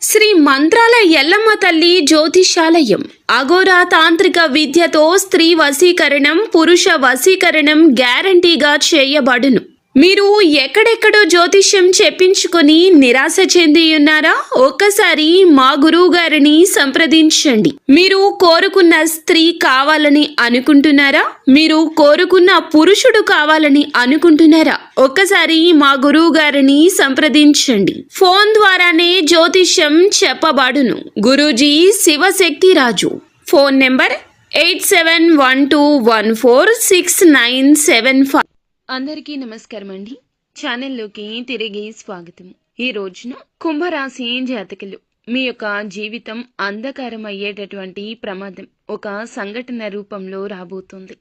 శ్రీ మంత్రాల ఎల్లమ్మ తల్లి జ్యోతిషాలయం అఘోరా తాంత్రిక విద్యతో స్త్రీ వశీకరణం పురుష వశీకరణం గ్యారంటీగా చేయబడును. మీరు ఎక్కడెక్కడో జ్యోతిష్యం చెప్పించుకొని నిరాశ చెంది ఉన్నారా? ఒక్కసారి మా గురువు గారిని సంప్రదించండి. మీరు కోరుకున్న స్త్రీ కావాలని అనుకుంటున్నారా? మీరు కోరుకున్న పురుషుడు కావాలని అనుకుంటున్నారా? ఒక్కసారి మా గురువు గారిని సంప్రదించండి. ఫోన్ ద్వారానే జ్యోతిష్యం చెప్పబడును. గురూజీ శివశక్తి రాజు. Phone number 8712146975. అందరికీ నమస్కారం అండి. ఛానల్లోకి తిరిగి స్వాగతం. ఈ రోజున కుంభరాశి జాతకులు మీ యొక్క జీవితం అంధకారం అయ్యేటటువంటి ప్రమాదం ఒక సంఘటన రూపంలో రాబోతుంది.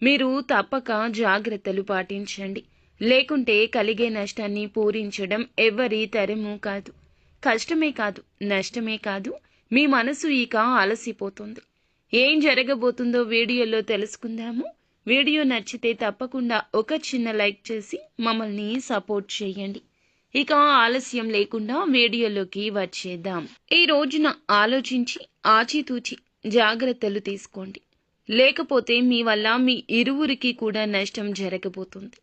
మీరు తప్పక జాగ్రత్తలు పాటించండి. లేకుంటే కలిగే నష్టాన్ని పూరించడం ఎవ్వరి తరము కాదు. కష్టమే కాదు, నష్టమే కాదు, మీ మనసు ఇక అలసిపోతుంది. ఏం జరగబోతుందో వీడియోలో తెలుసుకుందాము. వీడియో నచ్చితే తప్పకుండా ఒక చిన్న లైక్ చేసి మమ్మల్ని సపోర్ట్ చేయండి. ఇక ఆలస్యం లేకుండా వీడియోలోకి వచ్చేద్దాం. ఈ రోజున ఆలోచించి ఆచితూచి జాగ్రత్తలు తీసుకోండి. లేకపోతే మీ వల్ల మీ ఇరువురికి కూడా నష్టం జరగబోతుంది.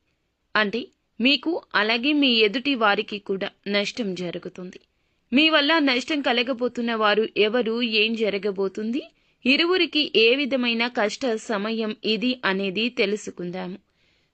అంటే మీకు అలాగే మీ ఎదుటి వారికి కూడా నష్టం జరుగుతుంది. మీ వల్ల నష్టం కలగబోతున్న వారు ఎవరు, ఏం జరగబోతుంది, ఇరువురికి ఏ విధమైన కష్ట సమయం ఇది అనేది తెలుసుకుందాము.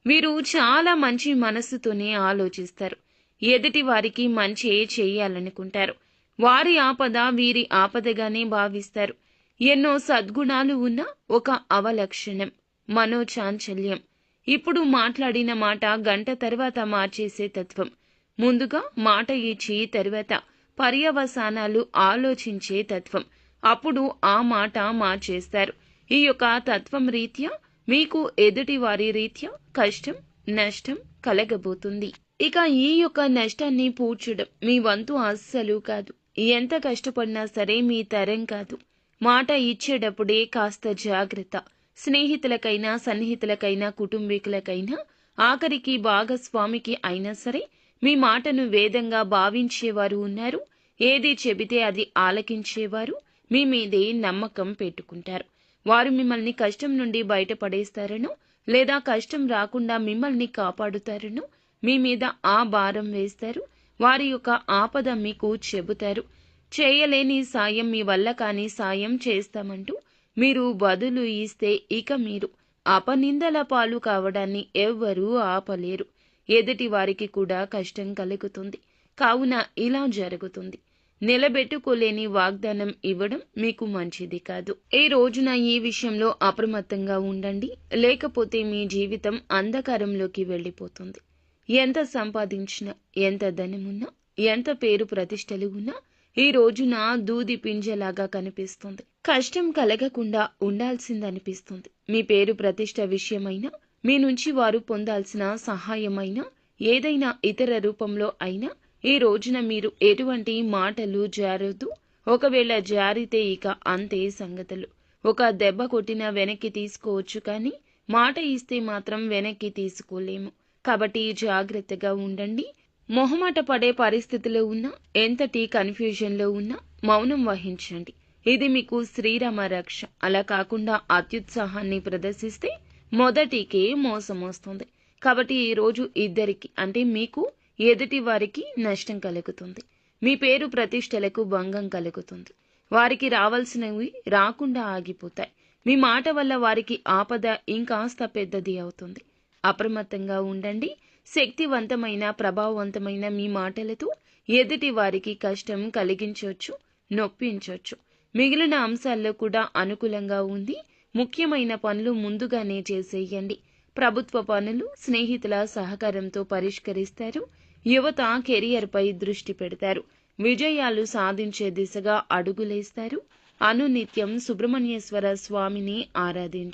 వీరు చాలా మంచి మనస్సుతోనే ఆలోచిస్తారు. ఎదుటి వారికి మంచి చేయాలనుకుంటారు. వారి ఆపద వీరి ఆపదగానే భావిస్తారు. ఎన్నో సద్గుణాలు ఉన్న ఒక అవలక్షణం మనోచాంచల్యం. ఇప్పుడు మాట్లాడిన మాట గంట తర్వాత మార్చేసే తత్వం. ముందుగా మాట ఇచ్చి తర్వాత పర్యవసానాలు ఆలోచించే తత్వం. అప్పుడు ఆ మాట మార్చేస్తారు. ఈ యొక్క తత్వం రీత్యా మీకు ఎదుటి వారి రీత్యా కష్టం నష్టం కలగబోతుంది. ఇక ఈ యొక్క నష్టాన్ని పూడ్చడం మీ వంతు అస్సలు కాదు. ఎంత కష్టపడినా సరే మీ తరం కాదు. మాట ఇచ్చేటప్పుడే కాస్త జాగ్రత్త. స్నేహితులకైనా సన్నిహితులకైనా కుటుంబీకులకైనా ఆఖరికి భాగస్వామికి అయినా సరే మీ మాటను వేదంగా భావించేవారు ఉన్నారు. ఏది చెబితే అది ఆలకించేవారు మీ మీదే నమ్మకం పెట్టుకుంటారు. వారు మిమ్మల్ని కష్టం నుండి బయటపడేస్తారనో లేదా కష్టం రాకుండా మిమ్మల్ని కాపాడుతారనో మీ మీద ఆ భారం వేస్తారు. వారి యొక్క ఆపద మీకు చెబుతారు. చేయలేని సాయం మీ వల్ల కాని సాయం చేస్తామంటూ మీరు బదులు ఇస్తే ఇక మీరు అపనిందల పాలు కావడాన్ని ఎవ్వరూ ఆపలేరు. ఎదుటి వారికి కూడా కష్టం కలుగుతుంది. కావున ఇలా జరుగుతుంది. నిలబెట్టుకోలేని వాగ్దానం ఇవ్వడం మీకు మంచిది కాదు. ఈ రోజున ఈ విషయంలో అప్రమత్తంగా ఉండండి. లేకపోతే మీ జీవితం అంధకారంలోకి వెళ్ళిపోతుంది. ఎంత సంపాదించినా, ఎంత ధనమున్నా, ఎంత పేరు ప్రతిష్టలు ఉన్నా ఈ రోజున దూది పింజలాగా కనిపిస్తుంది. కష్టం కలగకుండా ఉండాల్సిందనిపిస్తుంది. మీ పేరు ప్రతిష్ట విషయమైనా, మీ నుంచి వారు పొందాల్సిన సహాయమైనా, ఏదైనా ఇతర రూపంలో అయినా ఈ రోజున మీరు ఎటువంటి మాటలు జారొద్దు. ఒకవేళ జారితే ఇక అంతే సంగతులు. ఒక దెబ్బ కొట్టినా వెనక్కి తీసుకోవచ్చు, కానీ మాట ఇస్తే మాత్రం వెనక్కి తీసుకోలేము. కాబట్టి జాగ్రత్తగా ఉండండి. మొహమాట పడే పరిస్థితిలో ఉన్నా, ఎంతటి కన్ఫ్యూజన్లో ఉన్నా మౌనం వహించండి. ఇది మీకు శ్రీరామ రక్ష. అలా కాకుండా అత్యుత్సాహాన్ని ప్రదర్శిస్తే మొదటికే మోసం వస్తుంది. కాబట్టి ఈ రోజు ఇద్దరికి అంటే మీకు ఎదుటి వారికి నష్టం కలుగుతుంది. మీ పేరు ప్రతిష్టలకు భంగం కలుగుతుంది. వారికి రావాల్సినవి రాకుండా ఆగిపోతాయి. మీ మాట వల్ల వారికి ఆపద ఇంకాస్త పెద్దది అవుతుంది. అప్రమత్తంగా ఉండండి. శక్తివంతమైన ప్రభావవంతమైన మీ మాటలతో ఎదుటి వారికి కష్టం కలిగించవచ్చు, నొప్పించవచ్చు. మిగిలిన అంశాల్లో కూడా అనుకూలంగా ఉంది. ముఖ్యమైన పనులు ముందుగానే చేసేయండి. ప్రభుత్వ పనులు స్నేహితుల సహకారంతో పరిష్కరిస్తారు. యువత కెరియర్పై దృష్టి పెడతారు. విజయాలు సాధించే దిశగా అడుగులేస్తారు. అనునిత్యం సుబ్రహ్మణ్యేశ్వర స్వామిని ఆరాధించండి.